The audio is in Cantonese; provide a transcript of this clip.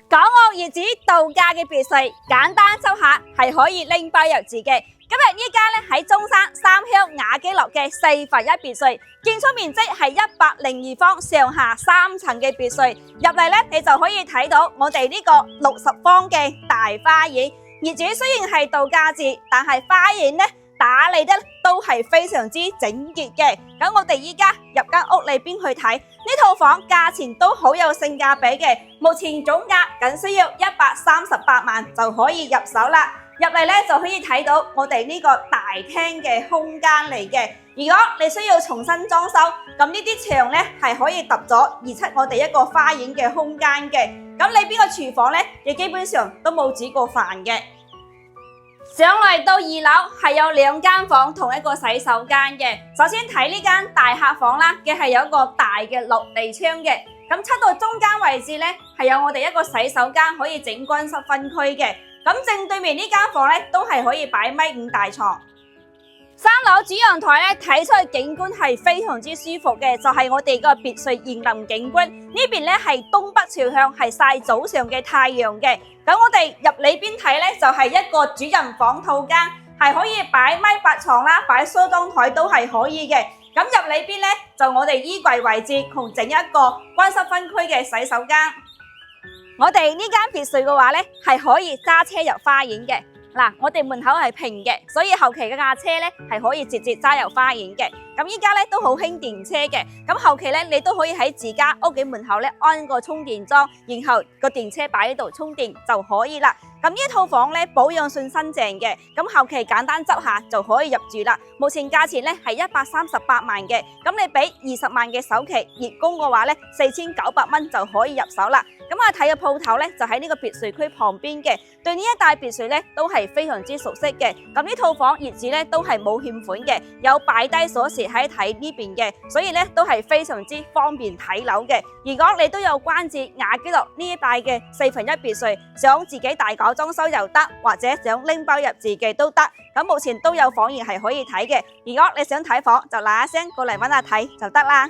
港澳業主度假嘅別墅，簡單租下係可以拎包入住嘅。今日呢間咧喺中山三鄉雅基樂嘅4分1別墅，建築面積係102方，上下3層嘅別墅。入嚟咧，你就可以睇到我哋呢個60方嘅大花園。業主雖然係度假住，但係花園咧打理得都係非常之整潔嘅。咁我哋依家入間屋裏邊去睇，呢套房價錢都好有性價比嘅，目前總價僅需要138萬就可以入手啦。入嚟咧就可以睇到我哋呢個大廳嘅空間嚟嘅。如果你需要重新裝修，咁呢啲牆咧係可以揼咗，移出我哋一個花園嘅空間嘅。咁裏邊個廚房咧亦基本上都冇煮過飯嘅。上嚟到2樓係有2間房同一個洗手間嘅。首先睇呢間大客房啦，嘅係有一個大嘅落地窗嘅。咁出到中間位置咧係有我哋一個洗手間，可以整乾濕分區嘅。咁正對面呢間房咧都係可以擺1.5米大床。3樓主陽台咧睇出去景觀係非常之舒服嘅，就係我哋個別墅園林景觀。呢邊咧係東北朝向，係曬早上嘅太陽嘅。咁我哋入裏邊睇咧就係一個主人房套間，係可以擺1.8米床啦，擺梳妝台都係可以嘅。咁入裏邊咧就我哋衣櫃位置同整一個乾濕分區嘅洗手間。我哋呢間別墅嘅話咧係可以揸車入花園嘅。嗱，我哋門口係平嘅，所以後期嘅架車咧係可以直接揸入花園嘅。咁依家咧都好興電車嘅，咁後期咧你都可以喺自家屋企門口咧安個充電樁，然後個電車擺喺度充電就可以啦。咁呢套房咧保養算新淨嘅，咁後期簡單執下就可以入住啦。目前價錢咧係138萬嘅，咁你俾20萬嘅首期，月供嘅話咧4900蚊就可以入手啦。咁我睇嘅鋪頭咧就喺呢個別墅區旁邊嘅，對呢一帶別墅咧都係非常之熟悉嘅。咁呢套房業主咧都係冇欠款嘅，有擺低鎖匙喺睇呢邊嘅，所以咧都係非常之方便睇樓嘅。如果你都有關注雅基樂呢一帶嘅4分1別墅，想自己大搞裝修又得，或者想拎包入住嘅都得。咁目前都有房源係可以睇嘅。如果你想睇房，就嗱一聲過嚟搵下睇就得啦。